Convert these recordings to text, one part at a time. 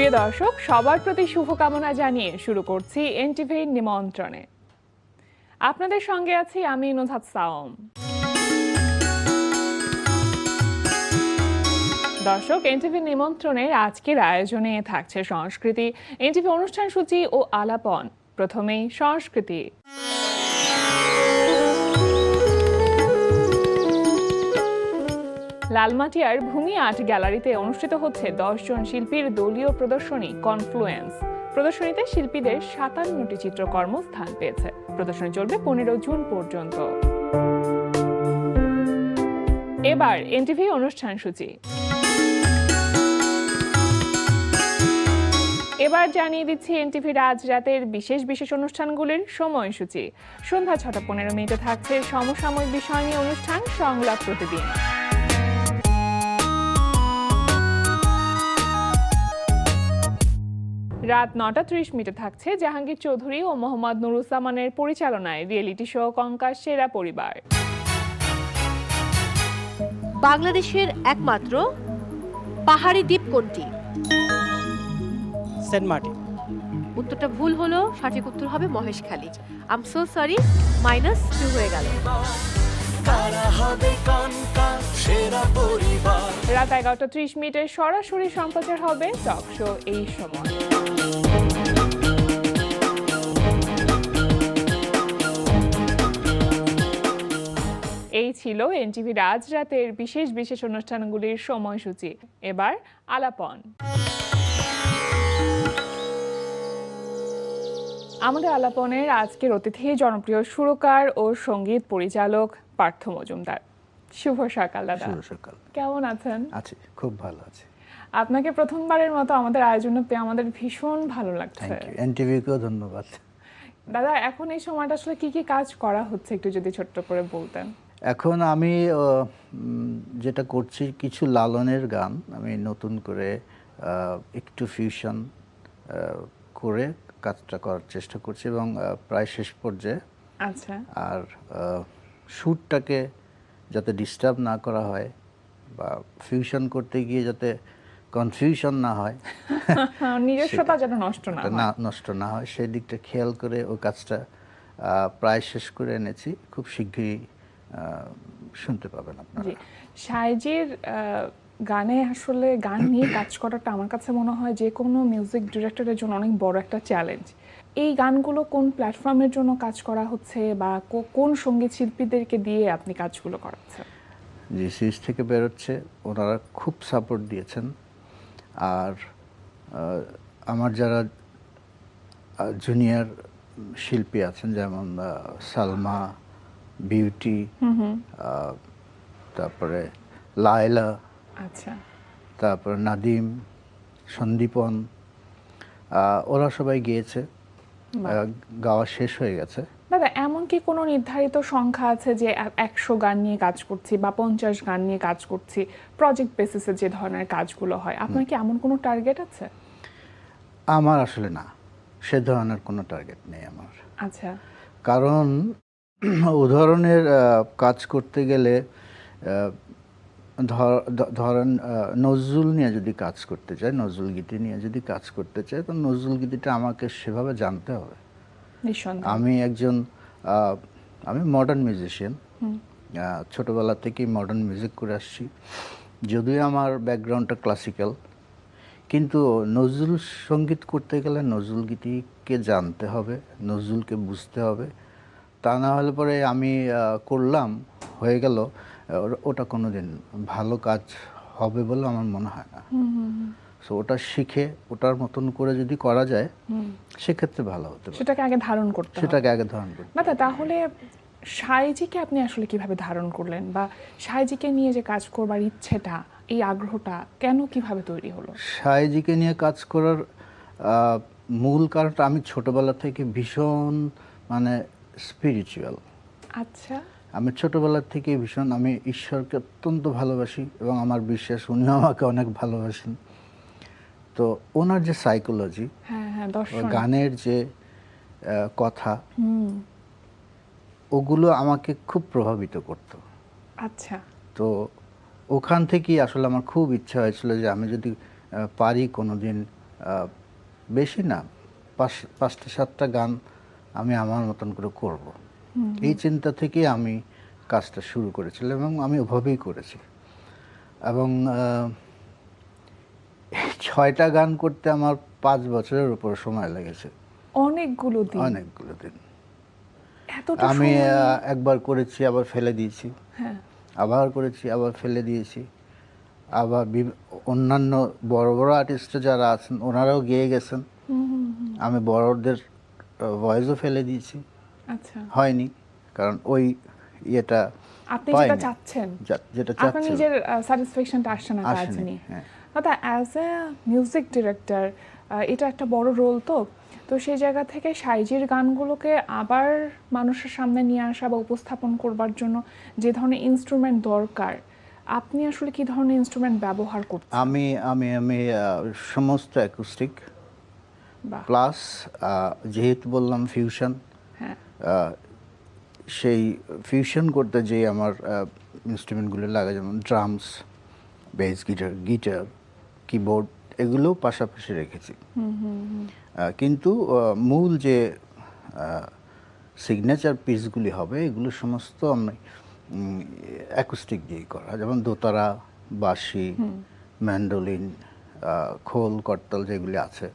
প্রিয় দর্শক, সবার প্রতি শুভকামনা জানিয়ে শুরু করছি এনটিভির নিমন্ত্রণে। আপনাদের সঙ্গে আছি আমি নুজহাত সাওম। দর্শক, এনটিভির নিমন্ত্রণের আজকের আয়োজনে থাকছে সংস্কৃতি, এনটিভি অনুষ্ঠান সূচি ও আলাপন। প্রথমেই সংস্কৃতি। লালমাটিয়ার ভূমি আর্ট গ্যালারিতে অনুষ্ঠিত হচ্ছে 10 জন শিল্পীর দলীয় প্রদর্শনী কনফ্লুয়েন্স। প্রদর্শনীতে শিল্পীদের 57টি চিত্রকর্ম স্থান পেয়েছে। প্রদর্শনী চলবে 15 জুন পর্যন্ত। এবার এনটিভি অনুষ্ঠান সূচি। এবার জানিয়ে দিচ্ছি এনটিভির আজ রাতের বিশেষ বিশেষ অনুষ্ঠানগুলির সময়সূচি। সন্ধ্যা 6টা 15 মিনিটে থাকছে সমসাময়িক বিষয় নিয়ে অনুষ্ঠান সংলাপ প্রতিদিন। রাত 9টা 30 মিনিটে থাকছে জাহাঙ্গীর চৌধুরী ও মোহাম্মদ নুরুজ্জামানের পরিচালনায় রিয়েলিটি শো কঙ্কার সেরা পরিবার। বাংলাদেশের একমাত্র পাহাড়ি দ্বীপ কোনটি? সেন্ট মার্টিন। উত্তরটা ভুল হলো, সঠিক উত্তর হবে Maheshkhali. I am so sorry, -2 হয়ে গেল। রাত 11টা 30 মিনিটে সরাসরি সম্প্রচার হবে টক শো এই সময়। এই ছিল এনটিভির আজ রাতের বিশেষ বিশেষ অনুষ্ঠানগুলির সময়সূচি। এবার আলাপন। আমাদের আলাপনের আজকের অতিথি জনপ্রিয় সুরকার ও সঙ্গীত পরিচালক পার্থ মজুমদার। শুভ সকাল দাদা। শুভ সকাল। কেমন আছেন? আছি, খুব ভালো আছি। আপনাকে প্রথমবারের মতো আমাদের আয়োজনে পেয়ে আমাদের ভীষণ ভালো লাগছে। Thank you. এনটিভিকেও ধন্যবাদ। দাদা, এখন এই সময়টা আসলে কি কি কাজ করা হচ্ছে একটু যদি ছোট্ট করে বলতেন। এখন আমি যেটা করছি, কিছু লালনের গান আমি নতুন করে একটু ফিউশন করে কাজটা করার চেষ্টা করছি এবং প্রায় শেষ পর্যায়ে। আচ্ছা। আর শ্যুটটাকে যাতে ডিস্টার্ব না করা হয় বা ফিউশন করতে গিয়ে যাতে কনফিউশন না হয়, নিজস্বতা যেন নষ্ট না হয় সেই দিকটা খেয়াল করে ওই কাজটা প্রায় শেষ করে এনেছি। খুব শীঘ্রই শুনতে পাবেন আপনারা। সাইজির গানে আসলে গান নিয়ে কাজ করাটা আমার কাছে মনে হয় যে কোনো মিউজিক ডিরেক্টরের জন্য অনেক বড় একটা চ্যালেঞ্জ। এই গানগুলো কোন প্ল্যাটফর্মের জন্য কাজ করা হচ্ছে বা কোন সঙ্গীত শিল্পীদেরকে দিয়ে আপনি কাজগুলো করাচ্ছেন? যে সিরিজ থেকে বেরোচ্ছে ওনারা খুব সাপোর্ট দিয়েছেন। আর আমার যারা জুনিয়র শিল্পী আছেন, যেমন সালমা, বিউটি, তারপরে লায়লা, আচ্ছা, তারপরে নাদিম, সন্দীপন, ওরা সবাই গিয়েছে। গাওয়া শেষ হয়ে গেছে। দাদা, এমন কি কোনো নির্ধারিত সংখ্যা আছে যে 100 গান নিয়ে কাজ করছি বা 50 গান নিয়ে কাজ করছি, প্রজেক্ট বেসিসে যে ধরনের কাজগুলো হয়, আপনার কি এমন কোনো টার্গেট আছে? আমার আসলে না, সে ধরনের কোনো টার্গেট নেই আমার। আচ্ছা। কারণ উদাহরণের কাজ করতে গেলে ধরেন নজরুল নিয়ে যদি কাজ করতে চাই, নজরুল গীতি নিয়ে যদি কাজ করতে চাই, তো নজরুল গীতিটা আমাকে সেভাবে জানতে হবে। আমি মডার্ন মিউজিশিয়ান, ছোটবেলা থেকেই মডার্ন মিউজিক করে আসছি। যদিও আমার ব্যাকগ্রাউন্ডটা ক্লাসিক্যাল, কিন্তু নজরুল সঙ্গীত করতে গেলে নজরুল গীতিকে জানতে হবে, নজরুলকে বুঝতে হবে। তা না হলে পরে আমি করলাম, হয়ে গেল, ওটা কোনোদিন ভালো কাজ হবে বলে আমার মনে হয় না। সো ওটা শিখে ওটার মতন করে যদি করা যায় সেক্ষেত্রে ভালো হতে পারে। সেটাকে আগে ধারণ করতে হবে। দাদা, তাহলে সাইজিকে আপনি আসলে কিভাবে ধারণ করলেন, বা সাইজিকে নিয়ে যে কাজ করবার ইচ্ছেটা, এই আগ্রহটা কেন কিভাবে তৈরি হলো? সাইজিকে নিয়ে কাজ করার মূল কারণটা, আমি ছোটবেলা থেকে ভীষণ স্পিরিচুয়াল। আচ্ছা। আমি ছোটবেলা থেকে ভীষণ, আমি ঈশ্বরকে অত্যন্ত ভালোবাসি এবং আমার বিশ্বাস উনিও আমাকে অনেক ভালোবাসেন। তো ওনার যে সাইকোলজি, গানের যে কথা, ওগুলো আমাকে খুব প্রভাবিত করত। আচ্ছা। তো ওখান থেকেই আসলে আমার খুব ইচ্ছা হয়েছিল যে আমি যদি পারি কোনোদিন আহ, বেশি না, 5টা 7টা গান আমি আমার মতন করে করব। এই চিন্তা থেকে আমি কাজটা শুরু করেছিলাম এবং আমি ওভাবেই করেছি। এবং 6টা গান করতে আমার 5 বছরের উপর সময় লেগেছে, অনেকগুলো দিন। অনেকগুলো দিন। এতটা আমি সময় নিয়ে- একবার করেছি, আবার ফেলে দিয়েছি, হ্যাঁ, আবার করেছি, আবার ফেলে দিয়েছি। আবার অন্যান্য বড় বড় আর্টিস্ট যারা আছেন ওনারাও গেয়ে গেছেন, আমি বড়দের ভয়েসও ফেলে দিয়েছি, আচ্ছা। হয়নি, কারণ ওই ইয়েটা আপনি যেটা পাইনি। চাচ্ছেন, যেটা আপনার চাচ্ছি নিজের স্যাটিসফ্যাকশনটা আসছে না কাজ আসেনি, নিয়ে। হ্যাঁ। দাদা, অ্যাজ এ মিউজিক ডিরেক্টর এটা একটা বড় রোল, তো সেই জায়গা থেকে সাইজির গানগুলোকে আবার মানুষের সামনে নিয়ে আসা বা উপস্থাপন করবার জন্য যে ধরনের ইনস্ট্রুমেন্ট দরকার, আপনি আসলে কি ধরনের ইনস্ট্রুমেন্ট ব্যবহার করছেন? আমি আমি আমি সমস্ত অ্যাকুস্টিক বা প্লাস, যেহেতু বললাম ফিউশন, হ্যাঁ, সেই ফিউশন করতে যে আমার ইনস্ট্রুমেন্টগুলো লাগে, যেমন ড্রামস, বেস গিটার, কিবোর্ড, এগুলোও পাশাপাশি রেখেছি। কিন্তু মূল যে সিগনেচার পিসগুলি হবে এগুলো সমস্ত আমি অ্যাকুস্টিক দিয়েই করা, যেমন দোতারা, বাঁশি, ম্যান্ডোলিন, খোল, করতাল যেগুলি আছে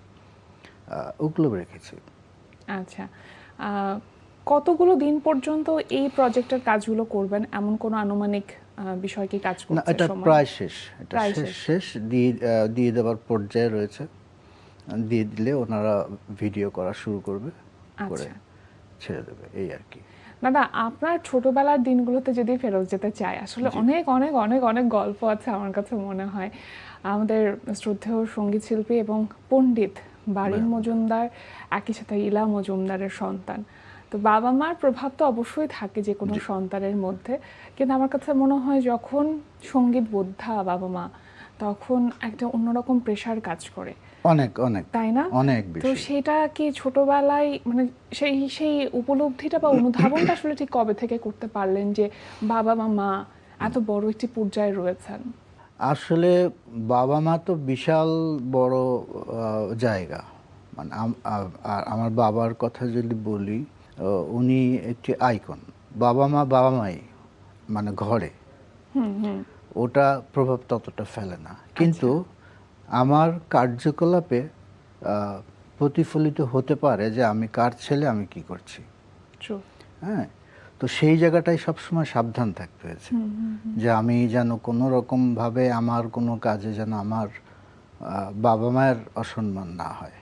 ওগুলো রেখেছি। আচ্ছা। কতগুলো দিন পর্যন্ত এই প্রজেক্টের কাজগুলো করবেন, এমন কোনো আনুমানিক বিষয় কি কাজ না, করছে? এটা সময়? প্রায় শেষ, এটা প্রায় শেষ শেষ। শেষ দিয়ে দেওয়ার পর্যায়ে রয়েছে। দিয়ে দিলে ওনারা ভিডিও করা শুরু করবে, করে আচ্ছা। ছেড়ে দেবে, এই আর কি। দাদা, আপনার ছোটবেলার দিনগুলোতে যদি ফেরত যেতে চাই, আসলে অনেক অনেক অনেক অনেক গল্প আছে আমার কাছে মনে হয়। আমাদের শ্রদ্ধেয় সঙ্গীত শিল্পী এবং পণ্ডিত বারিন মজুমদার একই সাথে ইলা মজুমদারের সন্তান, তো বাবা মার প্রভাব তো অবশ্যই থাকে যে কোনো সন্তানের মধ্যে, কিন্তু আমার কাছে মনে হয় যখন সঙ্গীত বোদ্ধা বাবা মা, তখন একটা অন্যরকম প্রেশার কাজ করে, অনেক অনেক, তাই না? অনেক তো বেশি। সেটা কি ছোটবেলায়, মানে সেই সেই উপলব্ধিটা বা অনুধাবনটা আসলে ঠিক কবে থেকে করতে পারলেন যে বাবা বা মা এত বড় একটি পর্যায়ে রয়েছেন? আসলে বাবা মা তো বিশাল বড় জায়গা, মানে আর আমার বাবার কথা যদি বলি, উনি একটি আইকন। বাবা মাই, মানে ঘরে ওটা প্রভাব ততটা ফেলে না, কিন্তু আমার কার্যকলাপে প্রতিফলিত হতে পারে যে আমি কার ছেলে, আমি কি করছি। True. হ্যাঁ, তো সেই জায়গাটায় সবসময় সাবধান থাকতে হয়েছে, যে আমি যেন কোনো রকমভাবে আমার কোনো কাজে যেন আমার বাবা মায়ের অসম্মান না হয়,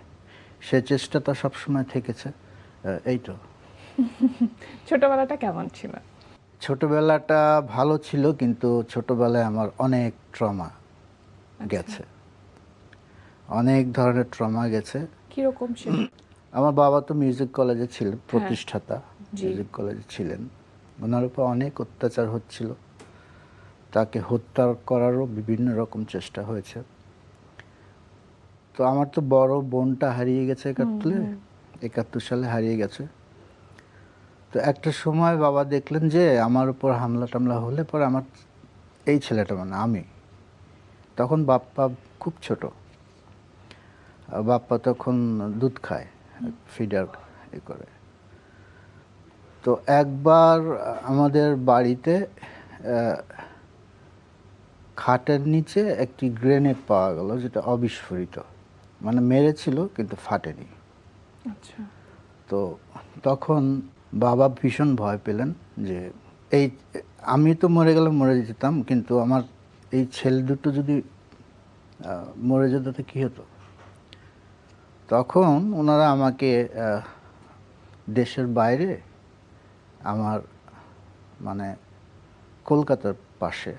সে চেষ্টাটা সবসময় থেকেছে। এই তো। ছোটবেলাটা কেমন ছিল? ছোটবেলাটা ভালো ছিল, কিন্তু ছোটবেলায় আমার অনেক ট্রমা গেছে, অনেক ধরনের ট্রমা গেছে। কিরকম ছিল? আমার বাবা তো মিউজিক কলেজে ছিলেন, প্রতিষ্ঠাতা, জি। মিউজিক কলেজে ছিলেন। ওনার উপর অনেক অত্যাচার হচ্ছিল, তাকে হত্যা করারও বিভিন্ন রকম চেষ্টা হয়েছে। তো আমার তো বড় বোনটা হারিয়ে গেছে 71 সালে হারিয়ে গেছে। তো একটা সময় বাবা দেখলেন যে আমার উপর হামলা টামলা হলে পরে আমার এই ছেলেটা, মানে আমি, তখন বাপ্পা খুব ছোট, বাপ্পা তখন দুধ খায়, ফিডার এ করে। তো একবার আমাদের বাড়িতে খাটের নিচে একটি গ্রেনেড পাওয়া গেল, যেটা অবিস্ফোরিত, মানে মেরেছিল কিন্তু ফাটেনি। আচ্ছা। তো তখন বাবা ভীষণ ভয় পেলেন যে এই আমি তো মরে গেলে মরে যেতাম, কিন্তু আমার এই ছেলে দুটো যদি মরে যেত তো কী হতো। তখন ওনারা আমাকে দেশের বাইরে, আমার মানে কলকাতার পাশে,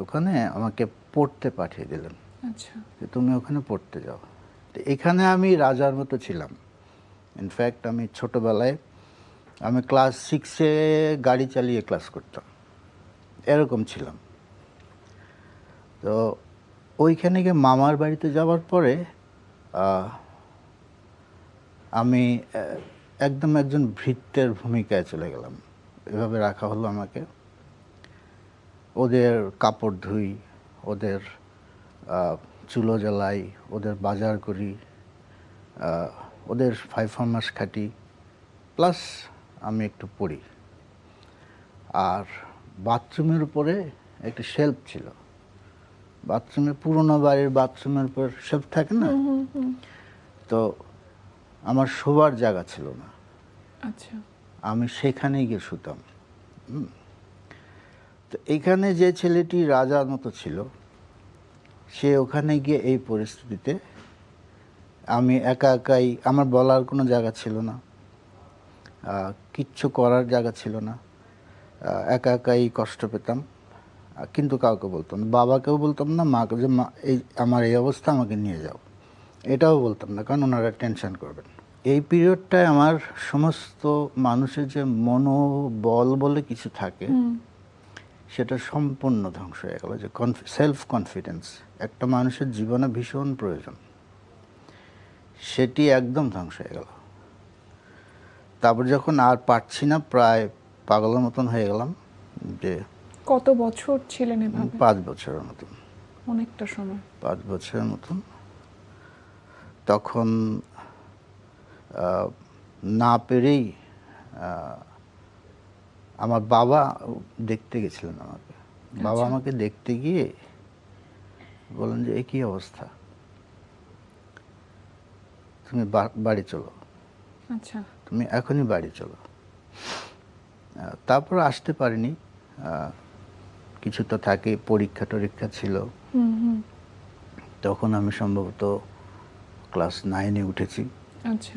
ওখানে আমাকে পড়তে পাঠিয়ে দিলেন, আচ্ছা। যে তুমি ওখানে পড়তে যাও। তো এখানে আমি রাজার মতো ছিলাম। ইনফ্যাক্ট আমি ছোটোবেলায় আমি ক্লাস 6-এ গাড়ি চালিয়ে ক্লাস করতাম, এরকম ছিলাম। তো ওইখানে গিয়ে মামার বাড়িতে যাওয়ার পরে আমি একদম একজন ভৃত্যের ভূমিকায় চলে গেলাম। এভাবে রাখা হলো আমাকে, ওদের কাপড় ধুই, ওদের চুলো জ্বালাই, ওদের বাজার করি, ওদের পারফরমেন্স খাটি, প্লাস আমি একটু পড়ি। আর বাথরুমের উপরে একটা শেলফ ছিল, বাথরুমে পুরোনো বাড়ির বাথরুমের উপর শেলফ থাকে না, তো আমার শোবার জায়গা ছিল না, আচ্ছা, আমি সেখানেই গিয়ে শুতাম। তো এখানে যে ছেলেটি রাজার মতো ছিল, সে ওখানে গিয়ে এই পরিস্থিতিতে, আমি একা একাই, আমার বলার কোনো জায়গা ছিল না, কিচ্ছু করার জায়গা ছিল না, একা একাই কষ্ট পেতাম, কিন্তু কাউকে বলতাম না, বাবাকেও বলতাম না, মাকে যে মা এই আমার এই অবস্থা, আমাকে নিয়ে যাও, এটাও বলতাম না, কারণ ওনারা টেনশন করবেন। এই পিরিয়ডটায় আমার সমস্ত মানুষের যে মনোবল বলে কিছু থাকে, সেটা সম্পূর্ণ ধ্বংস হয়ে গেল। যে সেলফ কনফিডেন্স একটা মানুষের জীবনে ভীষণ প্রয়োজন, সেটি একদম ধ্বংস হয়ে গেল। তারপর যখন আর পারছি না, প্রায় পাগলের মতন হয়ে গেলাম, যে কত বছর ছিলেন এভাবে? 5 বছরের মতন, অনেকটা সময়। 5 বছরের মতন। তখন না পেরেই আমার বাবা দেখতে গেছিলেন আমাকে। বাবা আমাকে দেখতে গিয়ে বলেন যে, এ কী অবস্থা, তুমি বাড়ি চলো, আচ্ছা, তুমি এখনই বাড়ি চলো। তারপর আসতে পারিনি, কিছু তো থাকে, পরীক্ষা টরীক্ষা ছিল। তখন আমি সম্ভবত ক্লাস 9-এ উঠেছি। আচ্ছা,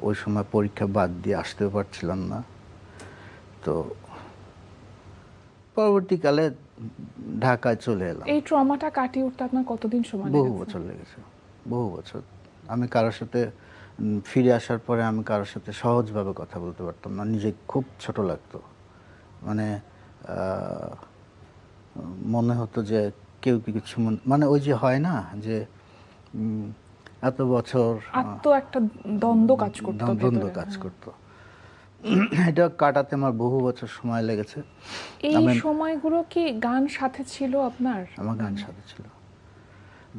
ওই সময় পরীক্ষা বাদ দিয়ে আসতেও পারছিলাম না। তো পরবর্তীকালে ঢাকায় চলে এলাম। এই ট্রমাটা কাটিয়ে উঠতে আপনার কতদিন সময় বহু লেগেছে? বছর লেগেছে, বহু বছর। আমি কারোর সাথে ফিরে আসার পরে আমি কারোর সাথে সহজভাবে কথা বলতে পারতাম না, নিজে খুব ছোট লাগতো। মানে মনে হতো যে কেউ কি কিছু মানে ওই যে হয় না যে এত বছর একটা দ্বন্দ্ব কাজ করতো, দ্বন্দ্ব ভেতরে। কাজ করতো। এটা কাটাতে আমার বহু বছর সময় লেগেছে। এই সময়গুলো কি গান সাথে ছিল আপনার? আমার গান সাথে ছিল,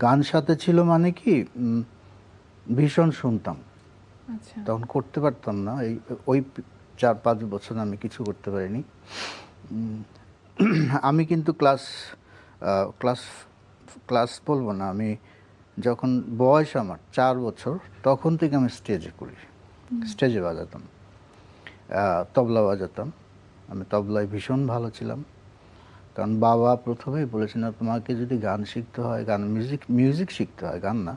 গান সাথে ছিল মানে কি, ভীষণ শুনতাম। আচ্ছা, তখন করতে পারতাম না, ওই 4-5 বছর আমি কিছু করতে পারিনি। আমি কিন্তু ক্লাস বলবো না, আমি যখন বয়স আমার 4 বছর, তখন থেকে আমি স্টেজে করি, স্টেজে বাজাতাম, তবলা বাজাতাম। আমি তবলায় ভীষণ ভালো ছিলাম, কারণ বাবা প্রথমেই বলেছেন, তোমাকে যদি গান শিখতে হয়, মিউজিক শিখতে হয়, গান না,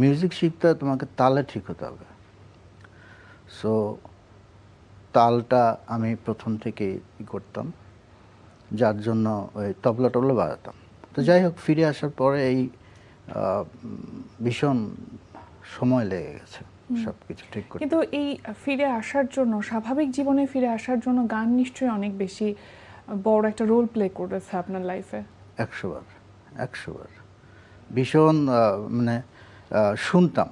মিউজিক শিখতে হয় তোমাকে তালে ঠিক হতে হবে। সো তালটা আমি প্রথম থেকে করতাম, যার জন্য ওই তবলা টবলা বাজাতাম। তো যাই হোক, ফিরে আসার পরে এই ভীষণ সময় লেগে গেছে সব কিছু ঠিক করতে। কিন্তু এই ফিরে আসার জন্য, স্বাভাবিক জীবনে ফিরে আসার জন্য গান নিশ্চয়ই অনেক বেশি বড় একটা রোল প্লে করেছে আপনার লাইফে। 100 বার ভীষণ মানে শুনতাম।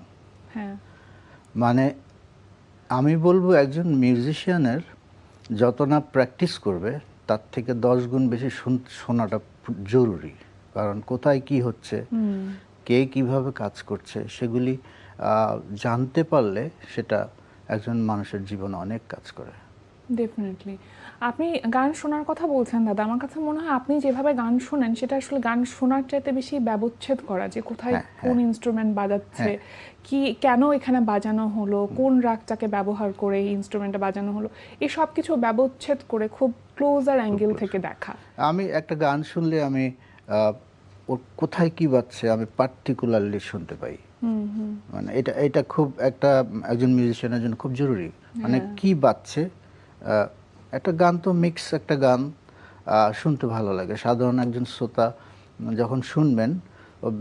হ্যাঁ, মানে আমি বলবো একজন মিউজিশিয়ানের যত না প্র্যাকটিস করবে, তার থেকে 10 গুণ বেশি শোনাটা জরুরি। কারণ কোথায় কি হচ্ছে, কে কিভাবে কাজ করছে, সেগুলি জানতে পারলে সেটা একজন মানুষের জীবনে অনেক কাজ করে। ডেফিনেটলি। আপনি গান শোনার কথা বলছেন দাদা, আমার কাছে মনে হয় আপনি যেভাবে গান শোনেন, সেটা আসলে গান শোনার চাইতে বেশি ব্যবচ্ছেদ করা, যে কোথায় কোন ইনস্ট্রুমেন্ট বাজাচ্ছে, কি কেন এখানে বাজানো হলো, কোন রাগটাকে ব্যবহার করে এই ইনস্ট্রুমেন্টটা বাজানো হলো, এই সব কিছু ব্যবচ্ছেদ করে খুব ক্লোজার অ্যাঙ্গেল থেকে দেখা। আমি একটা গান শুনলে আমি ওর কোথায় কি বাজছে আমি পার্টিকুলারলি শুনতে পাই। মানে এটা খুব একজন মিউজিশিয়ানের জন্য খুব জরুরি। মানে কি বাজছে, একটা গান তো মিক্স একটা গান শুনতে ভালো লাগে। সাধারণ একজন শ্রোতা যখন শুনবেন,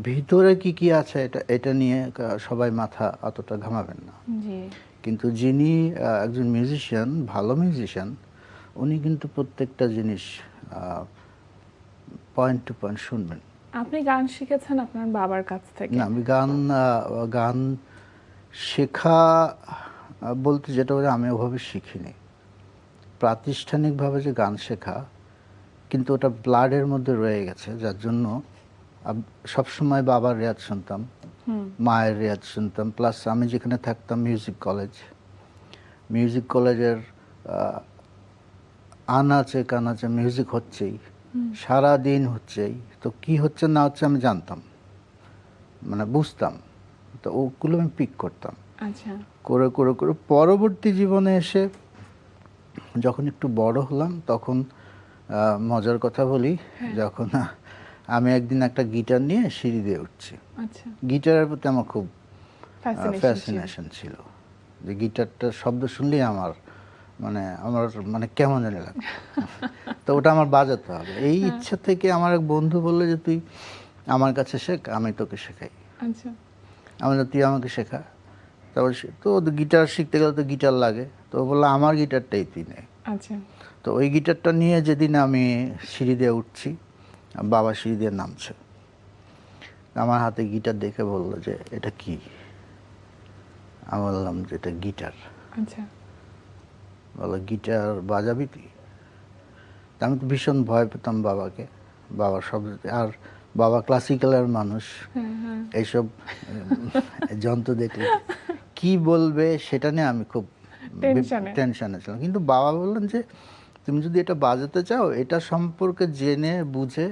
ভিতরে কি কি আছে এটা নিয়ে সবাই মাথা অতটা ঘামাবেন না। কিন্তু যিনি একজন মিউজিশিয়ান, ভালো মিউজিশিয়ান, উনি কিন্তু প্রত্যেকটা জিনিস পয়েন্ট টু পয়েন্ট শুনবেন। আপনি গান শিখেছেন আপনার বাবার কাছ থেকে? না, আমি গান শেখা বলতে যেটা বলে, আমি ওভাবে শিখিনি। প্রাতিষ্ঠানিকভাবে যে গান শেখা, কিন্তু ওটা ব্লাডের মধ্যে রয়ে গেছে, যার জন্য সবসময় বাবার রেয়াজ শুনতাম। মায়ের রেয়াজ শুনতাম, প্লাস আমি যেখানে থাকতাম মিউজিক কলেজের আনাচে কানাচে মিউজিক হচ্ছেই, সারা দিন হচ্ছেই, তো কি হচ্ছে না হচ্ছে আমি জানতাম, মানে বুঝতাম, তো ওগুলো আমি পিক করতাম। আচ্ছা। করে করে করে পরবর্তী জীবনে এসে যখন একটু বড় হলাম তখন মজার কথা বলি, যখন আমি একদিন একটা গিটার নিয়ে সিঁড়ি দিয়ে উঠছি। আচ্ছা। গিটারের প্রতি আমার খুব Fascination ফ্যাসিনেশন ছিল, যে গিটারটার শব্দ শুনলেই আমার মানে কেমন জানি লাগে, তো ওটা আমার বাজাতে হবে। এই ইচ্ছা থেকে আমার এক বন্ধু বললো যে তুই আমার কাছে শেখ, আমি তোকে শেখাই। আচ্ছা। আমি বললাম, তুই আমাকে শেখা। তারপর তো গিটার শিখতে গেলে তো গিটার লাগে, তো ও বললো আমার গিটারটাই তুই নে। আচ্ছা। তো ওই গিটারটা নিয়ে যেদিন আমি সিঁড়ি দিয়ে উঠছি, বাবা সিঁড়ি দিয়ে নামছে, আমার হাতে গিটার দেখে বললো যে এটা কি? আমি বললাম যে এটা গিটার। আচ্ছা। বললো গিটার বাজাবি তুই? তা আমি তো ভীষণ ভয় পেতাম বাবাকে, বাবার শব্দ, আর বাবা ক্লাসিক্যালের মানুষ, এইসব যন্ত্র দেখলে কি বলবে সেটা নিয়ে আমি খুব টেনশনে ছিলাম। কিন্তু বাবা বললেন যে তুমি যদি এটা বাজাতে চাও, এটা সম্পর্কে জেনে বুঝে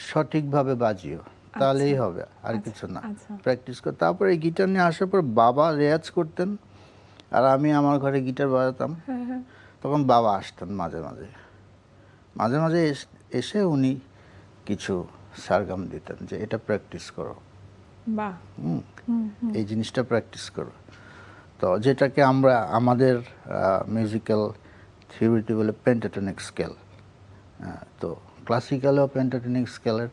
সঠিকভাবে বাজিও, তাহলেই হবে, আর কিছু না, প্র্যাকটিস কর। তারপরে এই গিটার নিয়ে আসার পর বাবা রেয়াজ করতেন আর আমি আমার ঘরে গিটার বাজাতাম। তখন বাবা আসতেন মাঝে মাঝে মাঝে মাঝে এসে উনি কিছু সারগাম দিতেন যে এটা প্র্যাকটিস করো, বাহ, এই জিনিসটা প্র্যাকটিস করো। তো যেটাকে আমরা আমাদের মিউজিক্যাল থিওরিতে বলে পেন্টাটোনিক স্কেল। তো ক্লাসিক্যালও পেন্টাটোনিক স্কেলের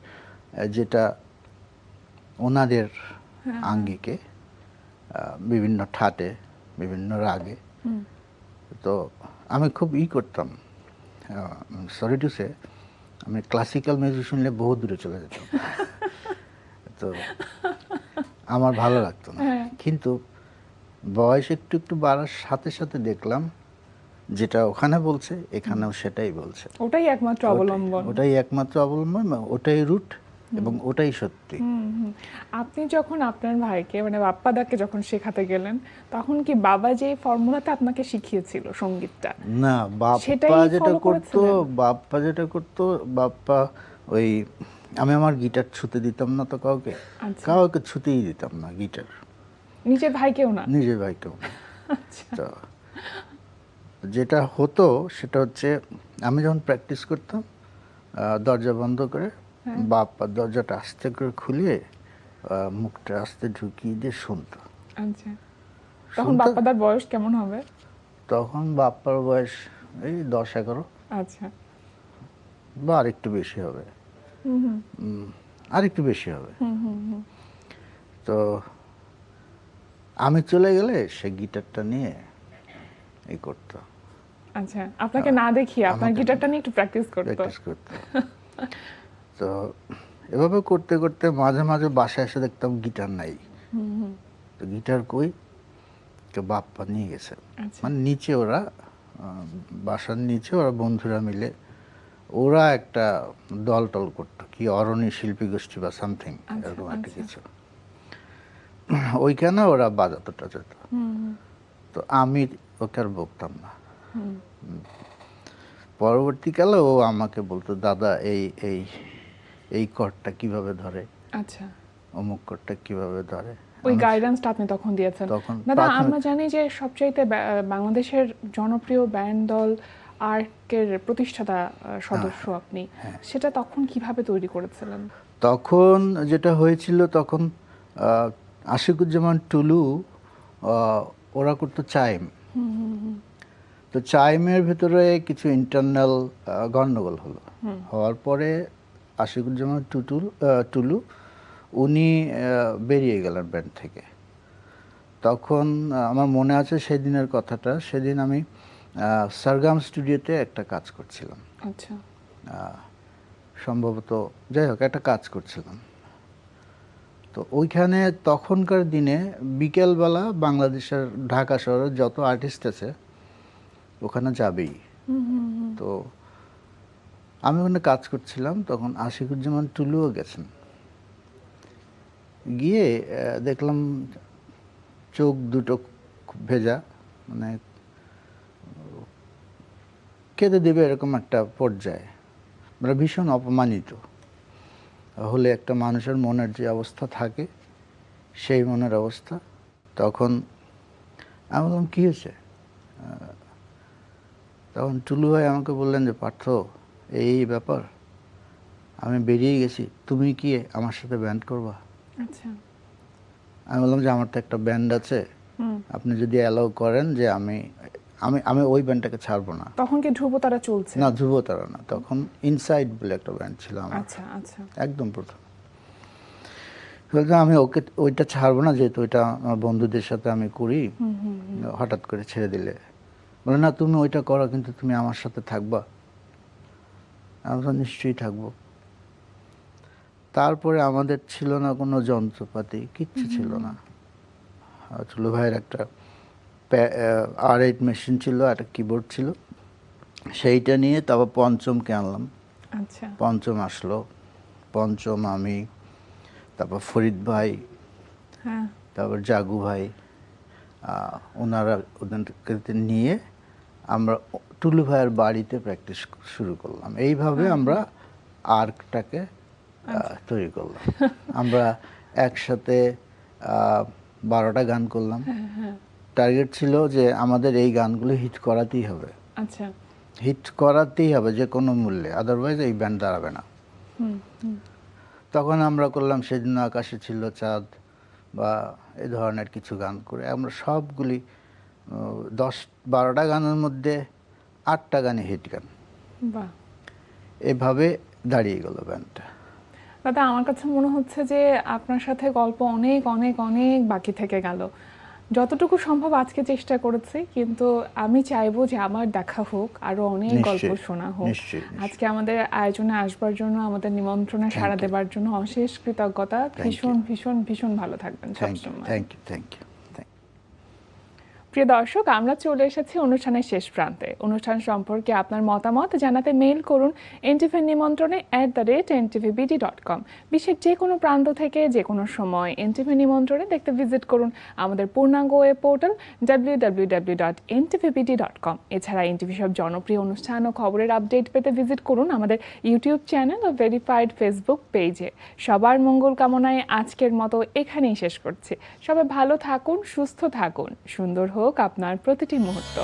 যেটা ওনাদের আঙ্গিকে বিভিন্ন ঠাটে বিভিন্ন রাগে। তো আমি খুব করতাম, সরি টু সে, আমি ক্লাসিক্যাল মিউজিক শুনলে বহু দূরে চলে যেতাম, তো আমার ভালো লাগতো না। কিন্তু বয়স একটু একটু বাড়ার সাথে সাথে দেখলাম যেটা ওখানে বলছে এখানেও সেটাই বলছে, ওটাই একমাত্র অবলম্বন, ওটাই একমাত্র অবলম্বন, ওটাই রুট এবং ওটাই সত্যি। আপনি যখন আপনার ভাইকে মানে বাপ্পাদাকে যখন শেখাতে গেলেন, তখন কি বাবা যে ফর্মুলাতে আপনাকে শিখিয়েছিল সঙ্গীতটা? না, বাপ্পা যেটা করতো বাপ্পা ওই, আমি আমার গিটার ছুতে দিতাম না তো কাউকে, কাউকে ছুতেই দিতাম না গিটার, নিজের ভাইকেও না? নিজের ভাইকেও না। তো যেটা হতো সেটা হচ্ছে আমি যখন প্র্যাকটিস করতাম দরজা বন্ধ করে বাপ্পা দরজাটা আস্তে করে খুলিয়ে মুখটা আস্তে ঢুকিয়ে দিয়ে শুনতো। আচ্ছা, তখন বাপ্পাদার বয়স কেমন হবে? তখন বাপ্পার বয়স এই 10-11। আচ্ছা, বা আরেকটু বেশি হবে, আরেকটু বেশি হবে। তো আমি চলে গেলে সে গিটারটা নিয়ে এই করতো। আচ্ছা, আপনাকে না দেখিয়ে আপনার গিটারটা নিয়ে একটু প্র্যাকটিস করতো। তো এভাবে করতে করতে মাঝে মাঝে বাসায় এসে দেখতাম গিটার নাই, তো গিটার কই, তো বাপ্পা নিয়ে গেছে। মানে নিচে ওরা বাসার নিচে ওরা বন্ধুরা মিলে ওরা একটা দল টল করতো, কি অরণি শিল্পী গোষ্ঠী বা সামথিং এরকম একটা কিছু, ওইখানে ওরা বাজাতো টাজাতো। তো আমি ওকে আর বকতাম না। পরবর্তীকালে ও আমাকে বলতো, দাদা এই এই এই কর্ডটা কিভাবে ধরে, আচ্ছা, অমুক কর্ডটা কিভাবে ধরে, ওই গাইডেন্সটা আপনি তখন দিয়েছেন। দাদা, আমরা জানি যে সবচাইতে বাংলাদেশের জনপ্রিয় ব্যান্ড দল আর্কের প্রতিষ্ঠাতা সদস্য আপনি, সেটা তখন কিভাবে তৈরি করেছিলেন? তখন যেটা হয়েছিল, তখন আশিকুজ্জামান টুলু ওরা করতো চাইম, তো চাইমের ভেতরে কিছু ইন্টারনাল গন্ডগোল হওয়ার পরে আশিকুজ্জামান টুলু উনি বেরিয়ে গেলেন ব্যান্ড থেকে। তখন আমার মনে আছে সেদিনের কথাটা, সেদিন আমি সারগাম স্টুডিওতে একটা কাজ করছিলাম। আচ্ছা, সম্ভবত যাই হোক একটা কাজ করছিলাম। তো ওইখানে তখনকার দিনে বিকেলবেলা বাংলাদেশের ঢাকা শহরে যত আর্টিস্ট আছে ওখানে যাবেই। তো আমি ওখানে কাজ করছিলাম, তখন আশিকুজ্জামান টুলুও গেছেন। গিয়ে দেখলাম চোখ দুটো খুব ভেজা, মানে কেঁদে দেবে এরকম একটা পর্যায়ে, মানে ভীষণ অপমানিত হলে একটা মানুষের মনের যে অবস্থা থাকে সেই মনের অবস্থা। তখন আমি বললাম কী হয়েছে? তখন টুলু ভাই আমাকে বললেন যে পার্থ, এই ব্যাপার, আমি বেরিয়ে গেছি, তুমি কি আমার সাথে ব্যান্ড করবা? আচ্ছা। আমি বললাম যে আমার তো একটা ব্যান্ড আছে, আপনি যদি অ্যালাউ করেন যে আমি আমি আমি ওই ব্যান্ডটাকে ছাড়বো না। তখন কি ধ্রুবতারা চলছে? না, ধ্রুবতারা না, তখন ইনসাইড বলে একটা ব্যান্ড ছিল আমার। আচ্ছা আচ্ছা। একদম প্রথম। বললাম আমি ওকে ওইটা ছাড়বো না, যেহেতু ওইটা আমার বন্ধুদের সাথে আমি করি, হঠাৎ করে ছেড়ে দিলে। বলে না, তুমি ওইটা করো, কিন্তু তুমি আমার সাথে থাকবা। আমরা নিশ্চয়ই থাকবো। তারপরে আমাদের ছিল না কোনো যন্ত্রপাতি, কিচ্ছু ছিল না। চুলু ভাইয়ের একটা R8 মেশিন ছিল, একটা কিবোর্ড ছিল, সেইটা নিয়ে তারপর পঞ্চমকে আনলাম। আচ্ছা। পঞ্চম আসলো, পঞ্চম, আমি, তারপর ফরিদ ভাই, হ্যাঁ। তারপর জাগু ভাই, ওনারা ওদেরকে নিয়ে আমরা টুলু ভাইয়ের বাড়িতে প্র্যাকটিস শুরু করলাম। এইভাবে আমরা আর্কটাকে তৈরি করলাম। আমরা একসাথে 12টা গান করলাম। টার্গেট ছিল যে আমাদের এই গানগুলো হিট করাতেই হবে। আচ্ছা। হিট করাতেই হবে যে কোনো মূল্যে, আদারওয়াইজ এই ব্যান্ড দাঁড়াবে না। তখন আমরা করলাম সেদিন আকাশে ছিল চাঁদ বা এই ধরনের কিছু গান করে আমরা সবগুলি 10-12টা গানের মধ্যে 8টা গানই হিট গান। বাহ। এভাবে দাঁড়িয়ে গেল ব্যান্ডটা। দাদা, আমার কাছে মনে হচ্ছে যে আপনার সাথে গল্প অনেক অনেক অনেক বাকি থেকে গেল। যতটুকু সম্ভব আজকে চেষ্টা করেছি, কিন্তু আমি চাইবো যে আমার দেখা হোক, আরো অনেক গল্প শোনা হোক। আজকে আমাদের আয়োজনে আসবার জন্য, আমাদের নিমন্ত্রণে সাড়া দেবার জন্য অশেষ কৃতজ্ঞতা। ভীষণ ভীষণ ভীষণ ভালো থাকবেন সবসময়। Thank you. প্রিয় দর্শক, আমরা চলে এসেছি অনুষ্ঠানের শেষ প্রান্তে। অনুষ্ঠান সম্পর্কে আপনার মতামত জানাতে মেইল করুন ntvnimontrone@ntvbd.com। বিশ্বের যে কোনো প্রান্ত থেকে যে কোনো সময় এনটিভি নিমন্ত্রণে দেখতে ভিজিট করুন আমাদের পূর্ণাঙ্গ ওয়েব পোর্টাল www.ntvbd.com। এছাড়া এনটিভি সব জনপ্রিয় অনুষ্ঠান ও খবরের আপডেট পেতে ভিজিট করুন আমাদের ইউটিউব চ্যানেল ও ভেরিফাইড ফেসবুক পেজে। সবার মঙ্গল কামনায় আজকের মতো এখানেই শেষ করছি। সবাই ভালো থাকুন, সুস্থ থাকুন, সুন্দর হোক আপনার প্রতিটি মুহূর্ত।